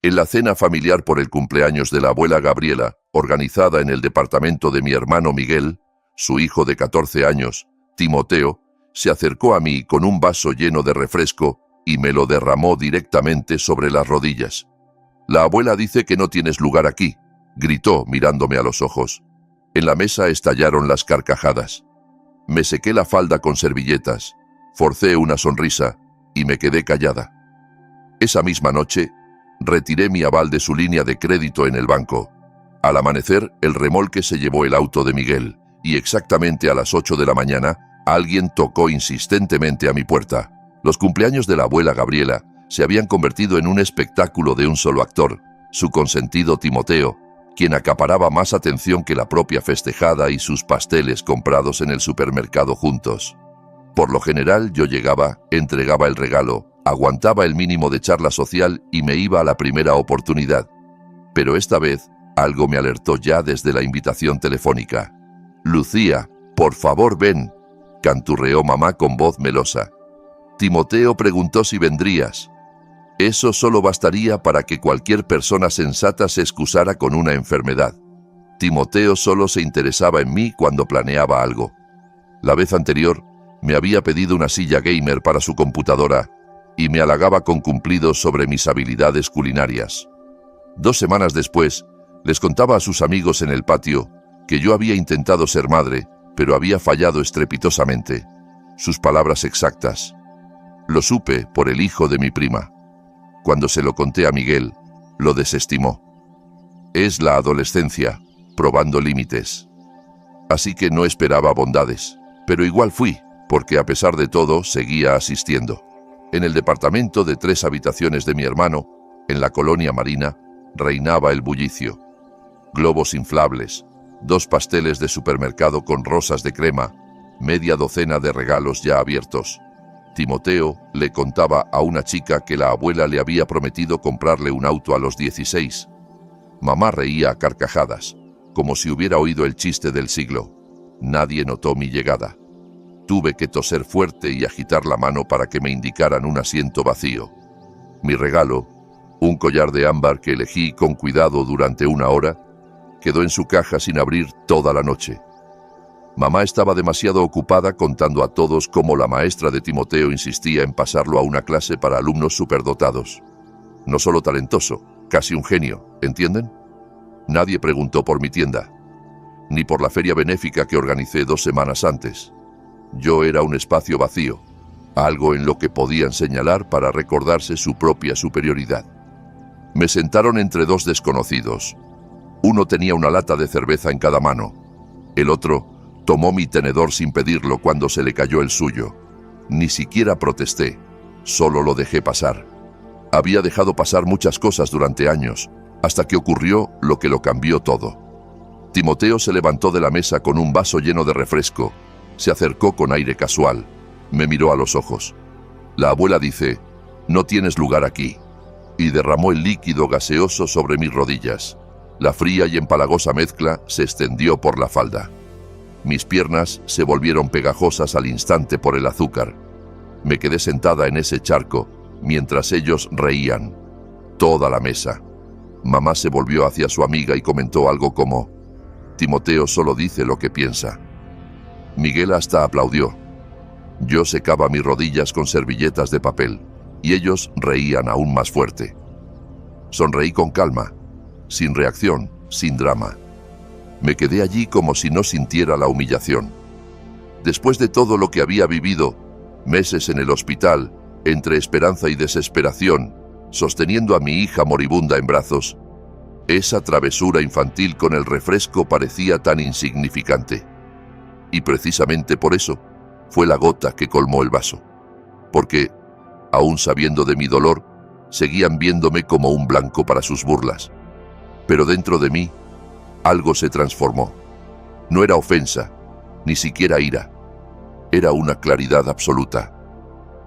En la cena familiar por el cumpleaños de la abuela Gabriela, organizada en el departamento de mi hermano Miguel, su hijo de 14 años, Timoteo, se acercó a mí con un vaso lleno de refresco y me lo derramó directamente sobre las rodillas. «La abuela dice que no tienes lugar aquí», gritó mirándome a los ojos. En la mesa estallaron las carcajadas. Me sequé la falda con servilletas, forcé una sonrisa y me quedé callada. Esa misma noche, retiré mi aval de su línea de crédito en el banco. Al amanecer, el remolque se llevó el auto de Miguel y exactamente a las 8 de la mañana, alguien tocó insistentemente a mi puerta. Los cumpleaños de la abuela Gabriela se habían convertido en un espectáculo de un solo actor, su consentido Timoteo, quien acaparaba más atención que la propia festejada y sus pasteles comprados en el supermercado juntos. Por lo general yo llegaba, entregaba el regalo, aguantaba el mínimo de charla social y me iba a la primera oportunidad. Pero esta vez algo me alertó ya desde la invitación telefónica. «Lucía, por favor ven», canturreó mamá con voz melosa. Timoteo preguntó si vendrías. Eso solo bastaría para que cualquier persona sensata se excusara con una enfermedad. Timoteo solo se interesaba en mí cuando planeaba algo. La vez anterior me había pedido una silla gamer para su computadora y me halagaba con cumplidos sobre mis habilidades culinarias. 2 semanas después, les contaba a sus amigos en el patio que yo había intentado ser madre, pero había fallado estrepitosamente. Sus palabras exactas. Lo supe por el hijo de mi prima. Cuando se lo conté a Miguel, lo desestimó. Es la adolescencia, probando límites. Así que no esperaba bondades, pero igual fui, porque a pesar de todo seguía asistiendo. En el departamento de 3 habitaciones de mi hermano, en la colonia Marina, reinaba el bullicio. Globos inflables, 2 pasteles de supermercado con rosas de crema, media docena de regalos ya abiertos. Timoteo le contaba a una chica que la abuela le había prometido comprarle un auto a los 16. Mamá reía a carcajadas, como si hubiera oído el chiste del siglo. Nadie notó mi llegada. Tuve que toser fuerte y agitar la mano para que me indicaran un asiento vacío. Mi regalo, un collar de ámbar que elegí con cuidado durante 1 hora, quedó en su caja sin abrir toda la noche. Mamá estaba demasiado ocupada contando a todos cómo la maestra de Timoteo insistía en pasarlo a una clase para alumnos superdotados. No solo talentoso, casi un genio, ¿entienden? Nadie preguntó por mi tienda, ni por la feria benéfica que organicé 2 semanas antes. Yo era un espacio vacío, algo en lo que podían señalar para recordarse su propia superioridad. Me sentaron entre 2 desconocidos. Uno tenía una lata de cerveza en cada mano. El otro tomó mi tenedor sin pedirlo cuando se le cayó el suyo. Ni siquiera protesté, solo lo dejé pasar. Había dejado pasar muchas cosas durante años, hasta que ocurrió lo que lo cambió todo. Timoteo se levantó de la mesa con un vaso lleno de refresco, se acercó con aire casual, me miró a los ojos. La abuela dice, «No tienes lugar aquí», y derramó el líquido gaseoso sobre mis rodillas. La fría y empalagosa mezcla se extendió por la falda. Mis piernas se volvieron pegajosas al instante por el azúcar. Me quedé sentada en ese charco, mientras ellos reían. Toda la mesa. Mamá se volvió hacia su amiga y comentó algo como, «Timoteo solo dice lo que piensa». Miguel hasta aplaudió. Yo secaba mis rodillas con servilletas de papel, y ellos reían aún más fuerte. Sonreí con calma, sin reacción, sin drama. Me quedé allí como si no sintiera la humillación. Después de todo lo que había vivido, meses en el hospital, entre esperanza y desesperación, sosteniendo a mi hija moribunda en brazos, esa travesura infantil con el refresco parecía tan insignificante. Y precisamente por eso, fue la gota que colmó el vaso. Porque, aún sabiendo de mi dolor, seguían viéndome como un blanco para sus burlas. Pero dentro de mí, algo se transformó. No era ofensa, ni siquiera ira. Era una claridad absoluta.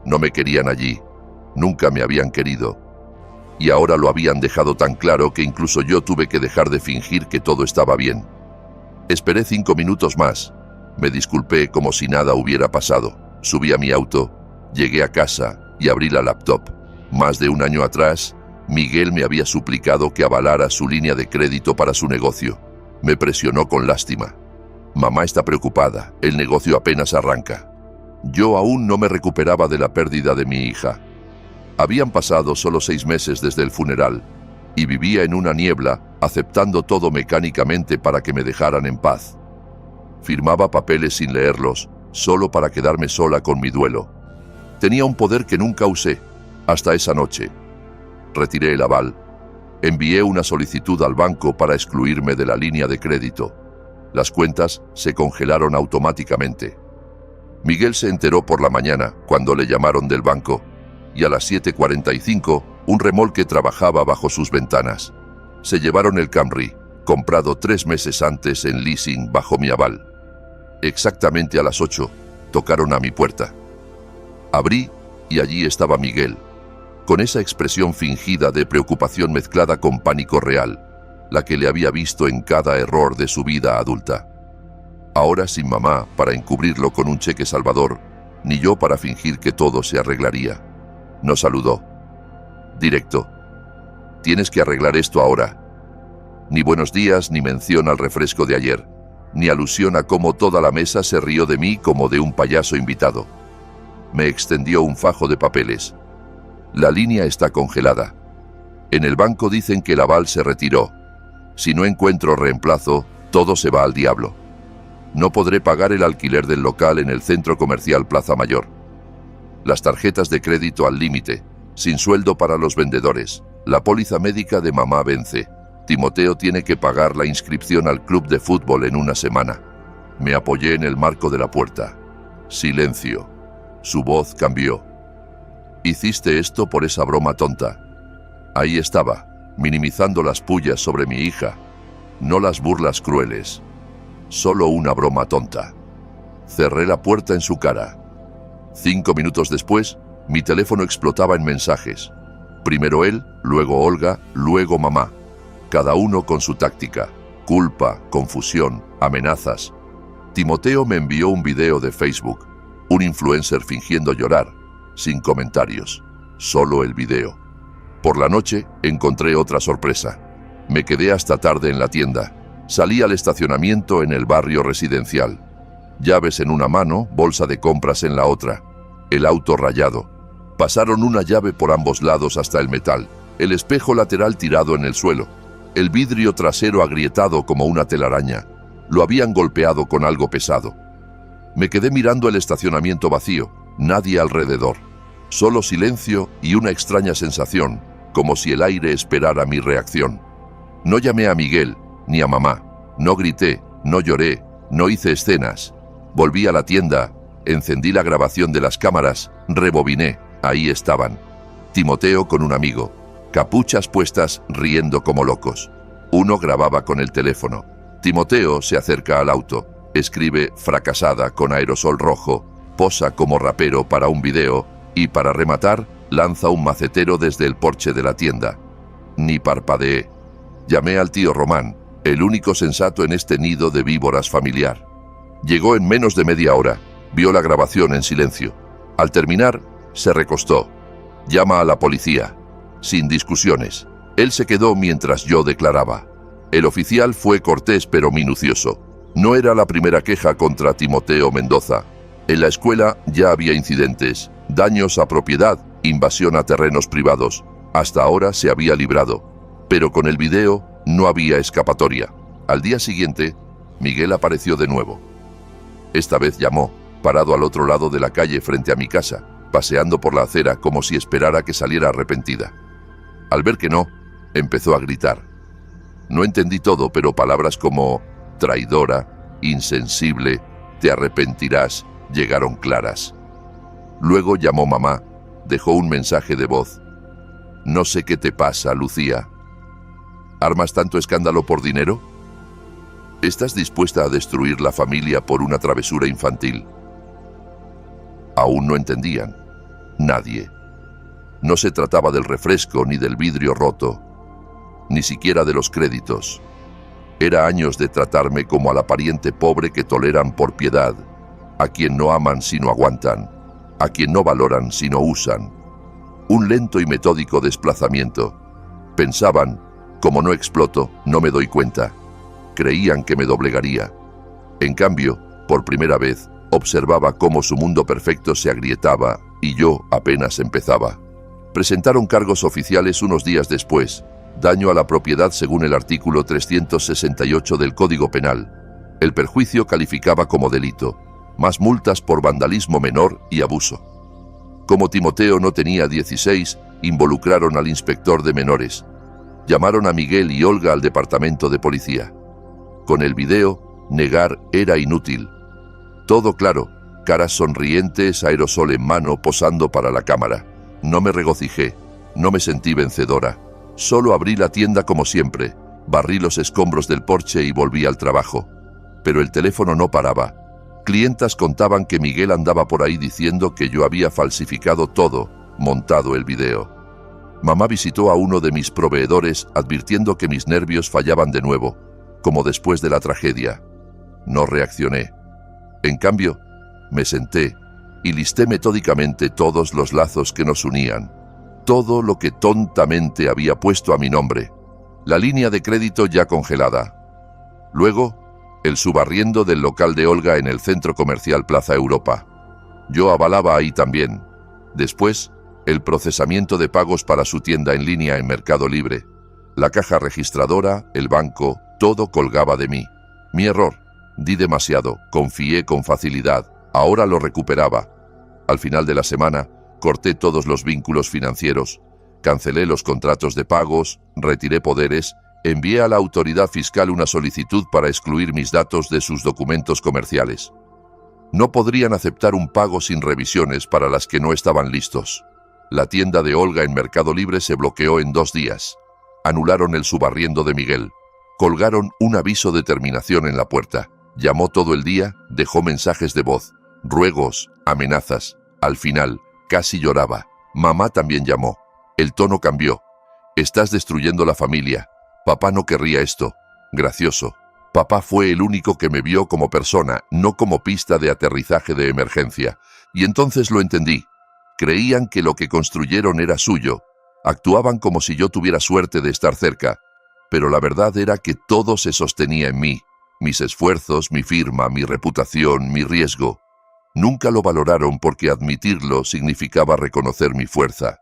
No me querían allí, nunca me habían querido. Y ahora lo habían dejado tan claro que incluso yo tuve que dejar de fingir que todo estaba bien. Esperé 5 minutos más. Me disculpé como si nada hubiera pasado. Subí a mi auto, llegué a casa y abrí la laptop. Más de 1 año atrás, Miguel me había suplicado que avalara su línea de crédito para su negocio. Me presionó con lástima. Mamá está preocupada, el negocio apenas arranca. Yo aún no me recuperaba de la pérdida de mi hija. Habían pasado solo 6 meses desde el funeral y vivía en una niebla, aceptando todo mecánicamente para que me dejaran en paz. Firmaba papeles sin leerlos, solo para quedarme sola con mi duelo. Tenía un poder que nunca usé, hasta esa noche. Retiré el aval. Envié una solicitud al banco para excluirme de la línea de crédito. Las cuentas se congelaron automáticamente. Miguel se enteró por la mañana, cuando le llamaron del banco, y a las 7:45 un remolque trabajaba bajo sus ventanas. Se llevaron el Camry, comprado 3 meses antes en leasing bajo mi aval. Exactamente a las 8, tocaron a mi puerta. Abrí y allí estaba Miguel, con esa expresión fingida de preocupación mezclada con pánico real, la que le había visto en cada error de su vida adulta. Ahora sin mamá para encubrirlo con un cheque salvador, ni yo para fingir que todo se arreglaría. Nos saludó. Directo. Tienes que arreglar esto ahora. Ni buenos días, ni mención al refresco de ayer, ni alusión a cómo toda la mesa se rió de mí como de un payaso invitado. Me extendió un fajo de papeles. La línea está congelada. En el banco dicen que el aval se retiró. Si no encuentro reemplazo, todo se va al diablo. No podré pagar el alquiler del local en el centro comercial Plaza Mayor. Las tarjetas de crédito al límite, sin sueldo para los vendedores. La póliza médica de mamá vence. Timoteo tiene que pagar la inscripción al club de fútbol en una semana. Me apoyé en el marco de la puerta. Silencio. Su voz cambió. Hiciste esto por esa broma tonta. Ahí estaba, minimizando las pullas sobre mi hija, no las burlas crueles. Solo una broma tonta. Cerré la puerta en su cara. 5 minutos después, mi teléfono explotaba en mensajes. Primero él, luego Olga, luego mamá. Cada uno con su táctica. Culpa, confusión, amenazas. Timoteo me envió un video de Facebook. Un influencer fingiendo llorar, sin comentarios. Solo el video. Por la noche encontré otra sorpresa. Me quedé hasta tarde en la tienda. Salí al estacionamiento en el barrio residencial. Llaves en una mano, bolsa de compras en la otra. El auto rayado. Pasaron una llave por ambos lados hasta el metal. El espejo lateral tirado en el suelo. El vidrio trasero agrietado como una telaraña. Lo habían golpeado con algo pesado. Me quedé mirando el estacionamiento vacío. Nadie alrededor. Solo silencio y una extraña sensación, como si el aire esperara mi reacción. No llamé a Miguel, ni a mamá. No grité, no lloré, no hice escenas. Volví a la tienda, encendí la grabación de las cámaras, rebobiné. Ahí estaban. Timoteo con un amigo. Capuchas puestas, riendo como locos. Uno grababa con el teléfono. Timoteo se acerca al auto. Escribe fracasada con aerosol rojo. Posa como rapero para un video. Y para rematar, lanza un macetero desde el porche de la tienda. Ni parpadeé. Llamé al tío Román, el único sensato en este nido de víboras familiar. Llegó en menos de media hora. Vio la grabación en silencio. Al terminar, se recostó. Llama a la policía. Sin discusiones. Él se quedó mientras yo declaraba. El oficial fue cortés pero minucioso. No era la primera queja contra Timoteo Mendoza. En la escuela ya había incidentes, daños a propiedad, invasión a terrenos privados. Hasta ahora se había librado. Pero con el video no había escapatoria. Al día siguiente, Miguel apareció de nuevo. Esta vez llamó, parado al otro lado de la calle frente a mi casa, paseando por la acera como si esperara que saliera arrepentida. Al ver que no, empezó a gritar. No entendí todo, pero palabras como traidora, insensible, te arrepentirás, llegaron claras. Luego llamó mamá, dejó un mensaje de voz. No sé qué te pasa, Lucía. ¿Armas tanto escándalo por dinero? ¿Estás dispuesta a destruir la familia por una travesura infantil? Aún no entendían. Nadie. No se trataba del refresco ni del vidrio roto, ni siquiera de los créditos. Era años de tratarme como a la pariente pobre que toleran por piedad, a quien no aman si no aguantan, a quien no valoran si no usan. Un lento y metódico desplazamiento, Pensaban, como no exploto, no me doy cuenta. Creían que me doblegaría. En cambio, por primera vez, observaba cómo su mundo perfecto se agrietaba y yo apenas empezaba. Presentaron cargos oficiales unos días después. Daño a la propiedad según el artículo 368 del Código Penal. El perjuicio calificaba como delito. Más multas por vandalismo menor y abuso. Como Timoteo no tenía 16, involucraron al inspector de menores. Llamaron a Miguel y Olga al departamento de policía. Con el video, negar era inútil. Todo claro, caras sonrientes, aerosol en mano, posando para la cámara. No me regocijé, no me sentí vencedora. Solo abrí la tienda como siempre, barrí los escombros del porche y volví al trabajo. Pero el teléfono no paraba. Clientas contaban que Miguel andaba por ahí diciendo que yo había falsificado todo, montado el video. Mamá visitó a uno de mis proveedores advirtiendo que mis nervios fallaban de nuevo, como después de la tragedia. No reaccioné. En cambio, me senté y listé metódicamente todos los lazos que nos unían, todo lo que tontamente había puesto a mi nombre, la línea de crédito ya congelada. Luego, el subarriendo del local de Olga en el centro comercial Plaza Europa. Yo avalaba ahí también. Después, el procesamiento de pagos para su tienda en línea en Mercado Libre. La caja registradora, el banco, todo colgaba de mí. Mi error. Di demasiado, confié con facilidad, ahora lo recuperaba. Al final de la semana, corté todos los vínculos financieros, cancelé los contratos de pagos, retiré poderes, envié a la autoridad fiscal una solicitud para excluir mis datos de sus documentos comerciales. No podrían aceptar un pago sin revisiones para las que no estaban listos. La tienda de Olga en Mercado Libre se bloqueó en 2 días. Anularon el subarriendo de Miguel. Colgaron un aviso de terminación en la puerta. Llamó todo el día, dejó mensajes de voz, ruegos, amenazas. Al final, casi lloraba. Mamá también llamó. El tono cambió. Estás destruyendo la familia. Papá no querría esto. Gracioso. Papá fue el único que me vio como persona, no como pista de aterrizaje de emergencia. Y entonces lo entendí. Creían que lo que construyeron era suyo. Actuaban como si yo tuviera suerte de estar cerca. Pero la verdad era que todo se sostenía en mí. Mis esfuerzos, mi firma, mi reputación, mi riesgo. Nunca lo valoraron porque admitirlo significaba reconocer mi fuerza.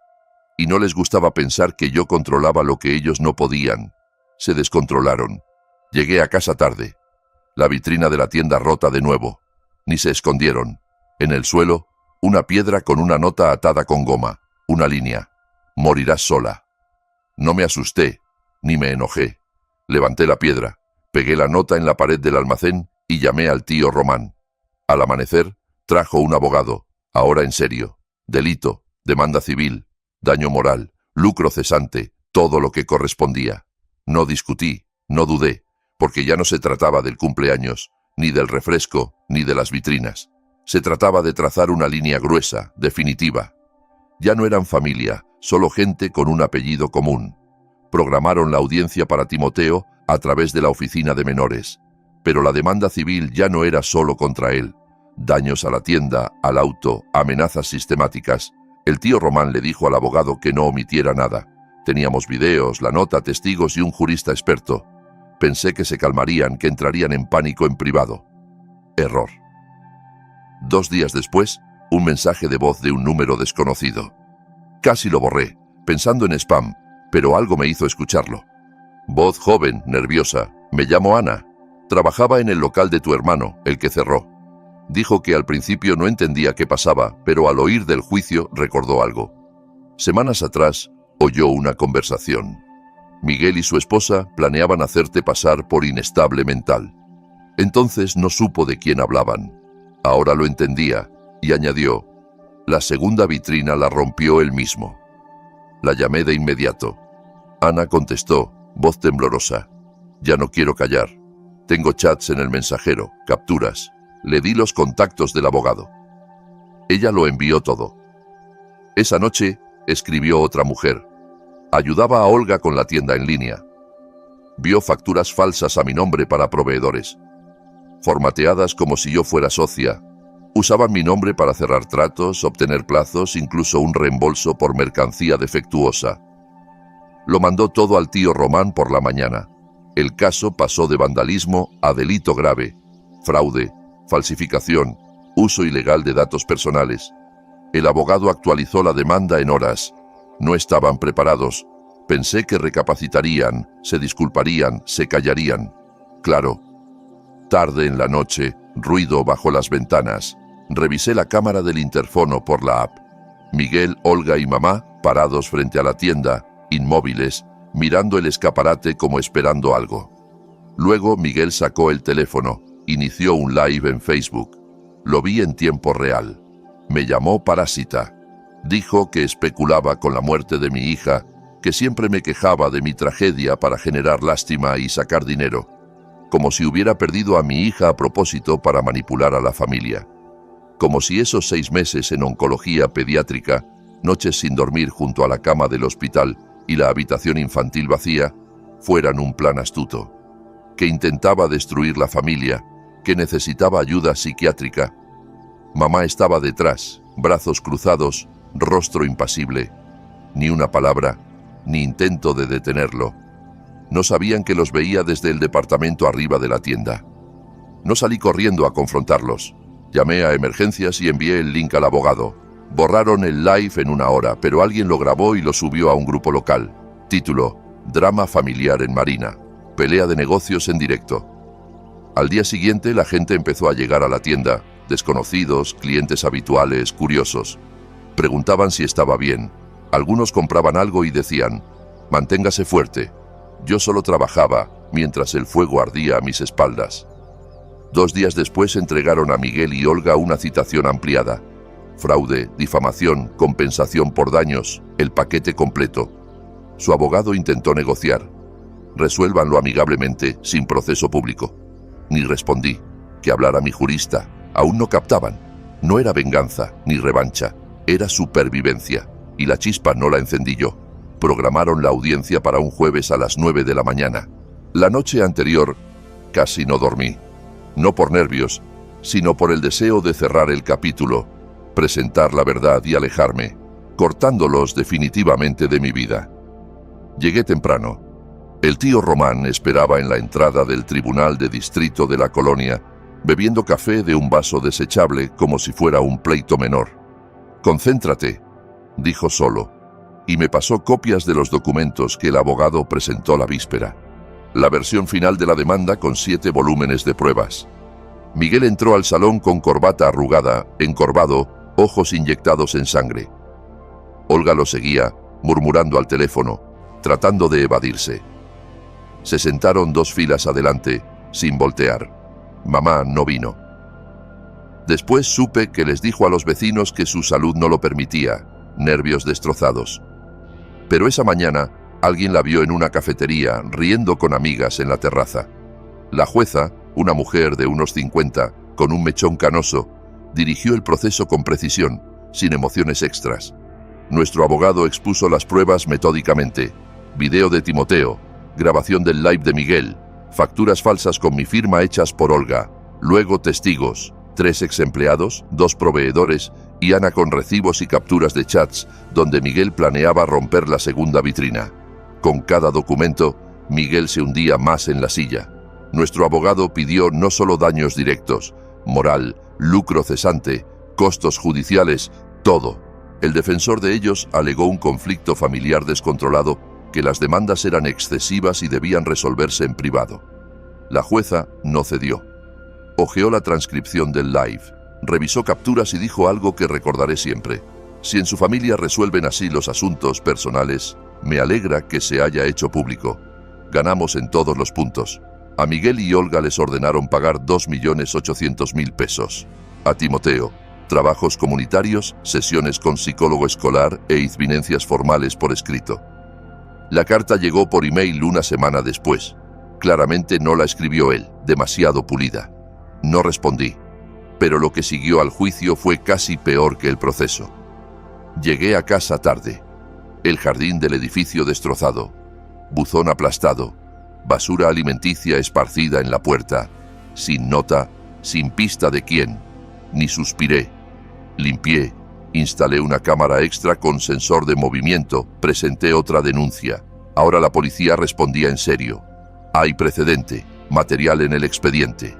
Y no les gustaba pensar que yo controlaba lo que ellos no podían. Se descontrolaron. Llegué a casa tarde. La vitrina de la tienda rota de nuevo. Ni se escondieron. En el suelo, una piedra con una nota atada con goma. Una línea. Morirás sola. No me asusté, ni me enojé. Levanté la piedra, pegué la nota en la pared del almacén y llamé al tío Román. Al amanecer, trajo un abogado. Ahora en serio. Delito, demanda civil, daño moral, lucro cesante, todo lo que correspondía. No discutí, no dudé, porque ya no se trataba del cumpleaños, ni del refresco, ni de las vitrinas. Se trataba de trazar una línea gruesa, definitiva. Ya no eran familia, solo gente con un apellido común. Programaron la audiencia para Timoteo a través de la oficina de menores. Pero la demanda civil ya no era solo contra él. Daños a la tienda, al auto, amenazas sistemáticas. El tío Román le dijo al abogado que no omitiera nada. Teníamos videos, la nota, testigos y un jurista experto. Pensé que se calmarían, que entrarían en pánico en privado. Error. 2 días después, un mensaje de voz de un número desconocido. Casi lo borré, pensando en spam, pero algo me hizo escucharlo. Voz joven, nerviosa. Me llamo Ana. Trabajaba en el local de tu hermano, el que cerró. Dijo que al principio no entendía qué pasaba, pero al oír del juicio recordó algo. Semanas atrás, oyó una conversación. Miguel y su esposa planeaban hacerte pasar por inestable mental. Entonces no supo de quién hablaban. Ahora lo entendía, y añadió, la segunda vitrina la rompió él mismo. La llamé de inmediato. Ana contestó, voz temblorosa. Ya no quiero callar. Tengo chats en el mensajero, capturas. Le di los contactos del abogado. Ella lo envió todo. Esa noche, escribió otra mujer. Ayudaba a Olga con la tienda en línea. Vio facturas falsas a mi nombre para proveedores. Formateadas como si yo fuera socia. Usaban mi nombre para cerrar tratos, obtener plazos, incluso un reembolso por mercancía defectuosa. Lo mandó todo al tío Román por la mañana. El caso pasó de vandalismo a delito grave, fraude, falsificación, uso ilegal de datos personales. El abogado actualizó la demanda en horas. No estaban preparados. Pensé que recapacitarían, se disculparían, se callarían. Claro. Tarde en la noche, ruido bajo las ventanas. Revisé la cámara del interfono por la app. Miguel, Olga y mamá parados frente a la tienda, inmóviles, mirando el escaparate como esperando algo. Luego Miguel sacó el teléfono, inició un live en Facebook. Lo vi en tiempo real. Me llamó parásita. Dijo que especulaba con la muerte de mi hija, que siempre me quejaba de mi tragedia para generar lástima y sacar dinero, como si hubiera perdido a mi hija a propósito para manipular a la familia. Como si esos 6 meses en oncología pediátrica, noches sin dormir junto a la cama del hospital y la habitación infantil vacía, fueran un plan astuto. Que intentaba destruir la familia, que necesitaba ayuda psiquiátrica. Mamá estaba detrás, brazos cruzados, rostro impasible. Ni una palabra, ni intento de detenerlo. No sabían que los veía desde el departamento arriba de la tienda. No salí corriendo a confrontarlos. Llamé a emergencias y envié el link al abogado. Borraron el live en 1 hora, pero alguien lo grabó y lo subió a un grupo local. Título: Drama familiar en Marina. Pelea de negocios en directo. Al día siguiente la gente empezó a llegar a la tienda. Desconocidos, clientes habituales, curiosos. Preguntaban si estaba bien. Algunos compraban algo y decían: manténgase fuerte. Yo solo trabajaba, mientras el fuego ardía a mis espaldas. 2 días después entregaron a Miguel y Olga una citación ampliada. Fraude, difamación, compensación por daños, el paquete completo. Su abogado intentó negociar. Resuélvanlo amigablemente, sin proceso público. Ni respondí. Que hablara mi jurista. Aún no captaban. No era venganza, ni revancha. Era supervivencia. Y la chispa no la encendí yo. Programaron la audiencia para un jueves a las 9 de la mañana. La noche anterior, casi no dormí. No por nervios, sino por el deseo de cerrar el capítulo, presentar la verdad y alejarme, cortándolos definitivamente de mi vida. Llegué temprano. El tío Román esperaba en la entrada del Tribunal de Distrito de la Colonia, bebiendo café de un vaso desechable como si fuera un pleito menor. «Concéntrate», dijo solo, y me pasó copias de los documentos que el abogado presentó la víspera. La versión final de la demanda con 7 volúmenes de pruebas. Miguel entró al salón con corbata arrugada, encorvado, ojos inyectados en sangre. Olga lo seguía, murmurando al teléfono, tratando de evadirse. Se sentaron 2 filas adelante, sin voltear. Mamá no vino. Después supe que les dijo a los vecinos que su salud no lo permitía, nervios destrozados. Pero esa mañana, alguien la vio en una cafetería, riendo con amigas en la terraza. La jueza, una mujer de unos 50, con un mechón canoso, dirigió el proceso con precisión, sin emociones extras. Nuestro abogado expuso las pruebas metódicamente. Video de Timoteo, grabación del live de Miguel, facturas falsas con mi firma hechas por Olga, luego testigos, 3 exempleados, 2 proveedores y Ana con recibos y capturas de chats donde Miguel planeaba romper la segunda vitrina. Con cada documento, Miguel se hundía más en la silla. Nuestro abogado pidió no solo daños directos, moral, lucro cesante, costos judiciales, todo. El defensor de ellos alegó un conflicto familiar descontrolado, que las demandas eran excesivas y debían resolverse en privado. La jueza no cedió. Hojeó la transcripción del live, revisó capturas y dijo algo que recordaré siempre. Si en su familia resuelven así los asuntos personales, me alegra que se haya hecho público. Ganamos en todos los puntos. A Miguel y Olga les ordenaron pagar 2.800.000 pesos. A Timoteo, trabajos comunitarios, sesiones con psicólogo escolar e invinencias formales por escrito. La carta llegó por email 1 semana después. Claramente no la escribió él, demasiado pulida. No respondí. Pero lo que siguió al juicio fue casi peor que el proceso. Llegué a casa tarde. El jardín del edificio destrozado. Buzón aplastado. Basura alimenticia esparcida en la puerta. Sin nota, sin pista de quién. Ni suspiré. Limpié. Instalé una cámara extra con sensor de movimiento. Presenté otra denuncia. Ahora la policía respondía en serio. Hay precedente, material en el expediente.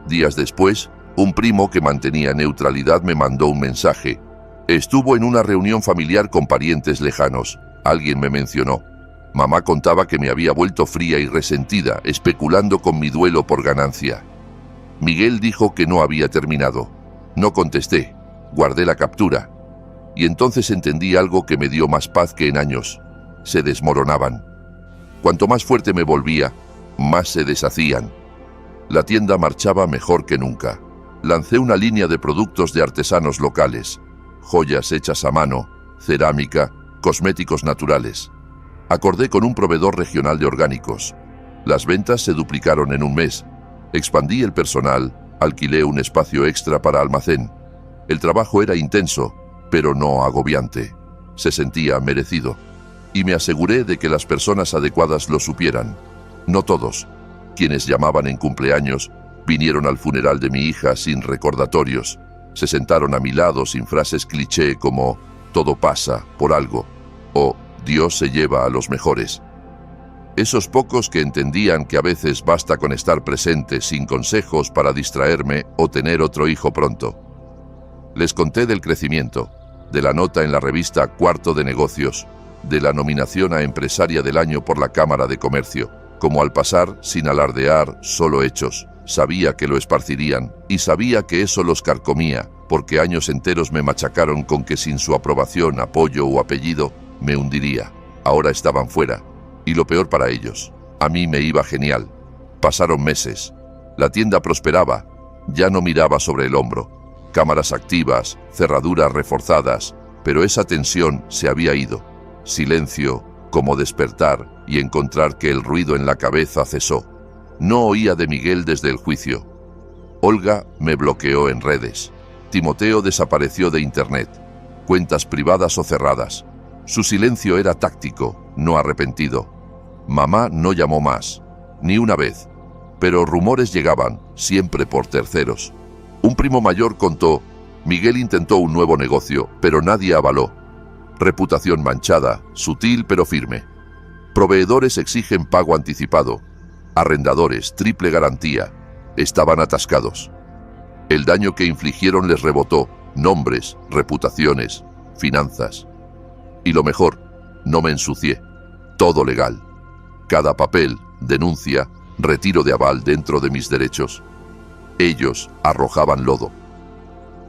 Días después, un primo que mantenía neutralidad me mandó un mensaje. Estuvo en una reunión familiar con parientes lejanos. Alguien me mencionó. Mamá contaba que me había vuelto fría y resentida, especulando con mi duelo por ganancia. Miguel dijo que no había terminado. No contesté. Guardé la captura. Y entonces entendí algo que me dio más paz que en años. Se desmoronaban. Cuanto más fuerte me volvía, más se deshacían. La tienda marchaba mejor que nunca. Lancé una línea de productos de artesanos locales, joyas hechas a mano, cerámica, cosméticos naturales. Acordé con un proveedor regional de orgánicos. Las ventas se duplicaron en un mes. Expandí el personal, alquilé un espacio extra para almacén. El trabajo era intenso, pero no agobiante. Se sentía merecido. Y me aseguré de que las personas adecuadas lo supieran. No todos. Quienes llamaban en cumpleaños vinieron al funeral de mi hija sin recordatorios. Se sentaron a mi lado sin frases cliché como «todo pasa por algo» o «Dios se lleva a los mejores». Esos pocos que entendían que a veces basta con estar presente sin consejos para distraerme o tener otro hijo pronto. Les conté del crecimiento, de la nota en la revista Cuarto de Negocios, de la nominación a Empresaria del Año por la Cámara de Comercio. Como al pasar, sin alardear, solo hechos. Sabía que lo esparcirían y sabía que eso los carcomía, porque años enteros me machacaron con que sin su aprobación, apoyo o apellido, me hundiría. Ahora estaban fuera. Y lo peor para ellos, a mí me iba genial. Pasaron meses. La tienda prosperaba. Ya no miraba sobre el hombro. Cámaras activas, cerraduras reforzadas, pero esa tensión se había ido. Silencio, como despertar y encontrar que el ruido en la cabeza cesó. No oía de Miguel desde el juicio. Olga me bloqueó en redes. Timoteo desapareció de internet. Cuentas privadas o cerradas. Su silencio era táctico, no arrepentido. Mamá no llamó más, ni una vez. Pero rumores llegaban, siempre por terceros. Un primo mayor contó, Miguel intentó un nuevo negocio, pero nadie avaló. Reputación manchada, sutil pero firme. Proveedores exigen pago anticipado. Arrendadores, triple garantía. Estaban atascados. El daño que infligieron les rebotó, nombres, reputaciones, finanzas. Y lo mejor, no me ensucié. Todo legal. Cada papel, denuncia, retiro de aval dentro de mis derechos. Ellos arrojaban lodo.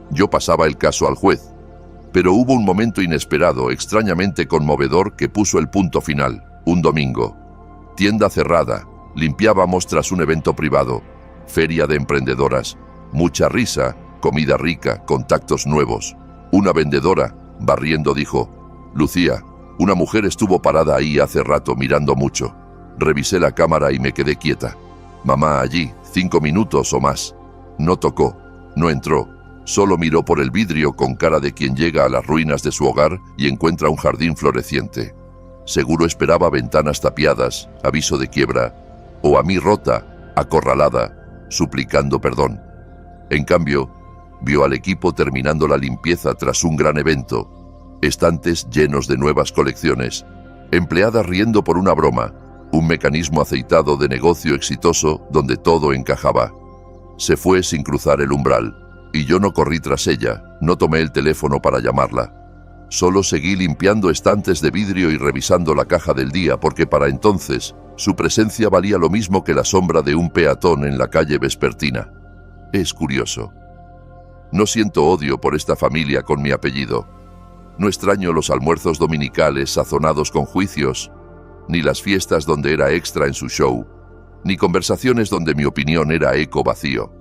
Yo pasaba el caso al juez, pero hubo un momento inesperado, extrañamente conmovedor, que puso el punto final. Un domingo. Tienda cerrada. Limpiábamos tras un evento privado. Feria de emprendedoras. Mucha risa, comida rica, contactos nuevos. Una vendedora, barriendo, dijo: «Lucía, una mujer estuvo parada ahí hace rato mirando mucho». Revisé la cámara y me quedé quieta. Mamá allí, 5 minutos o más. No tocó, no entró, solo miró por el vidrio con cara de quien llega a las ruinas de su hogar y encuentra un jardín floreciente. Seguro esperaba ventanas tapiadas, aviso de quiebra, o a mí rota, acorralada, suplicando perdón. En cambio, vio al equipo terminando la limpieza tras un gran evento, estantes llenos de nuevas colecciones, empleadas riendo por una broma, un mecanismo aceitado de negocio exitoso donde todo encajaba. Se fue sin cruzar el umbral, y yo no corrí tras ella, no tomé el teléfono para llamarla. Solo seguí limpiando estantes de vidrio y revisando la caja del día, porque para entonces su presencia valía lo mismo que la sombra de un peatón en la calle vespertina. Es curioso. No siento odio por esta familia con mi apellido. No extraño los almuerzos dominicales sazonados con juicios, ni las fiestas donde era extra en su show, ni conversaciones donde mi opinión era eco vacío.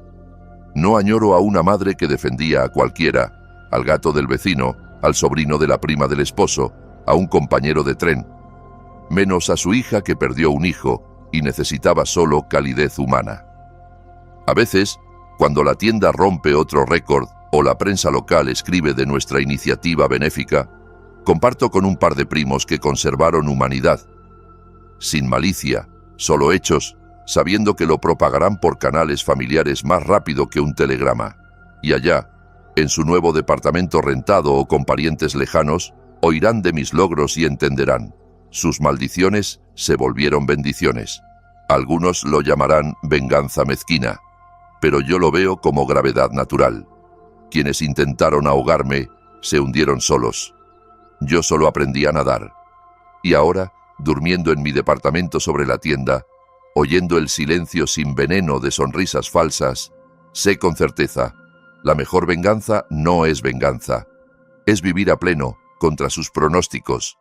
No añoro a una madre que defendía a cualquiera, al gato del vecino, al sobrino de la prima del esposo, a un compañero de tren, menos a su hija que perdió un hijo y necesitaba solo calidez humana. A veces, cuando la tienda rompe otro récord o la prensa local escribe de nuestra iniciativa benéfica, comparto con un par de primos que conservaron humanidad, sin malicia, solo hechos, sabiendo que lo propagarán por canales familiares más rápido que un telegrama. Y allá, en su nuevo departamento rentado o con parientes lejanos, oirán de mis logros y entenderán. Sus maldiciones se volvieron bendiciones. Algunos lo llamarán venganza mezquina, pero yo lo veo como gravedad natural. Quienes intentaron ahogarme se hundieron solos. Yo solo aprendí a nadar. Y ahora, durmiendo en mi departamento sobre la tienda, oyendo el silencio sin veneno de sonrisas falsas, sé con certeza, la mejor venganza no es venganza. Es vivir a pleno contra sus pronósticos,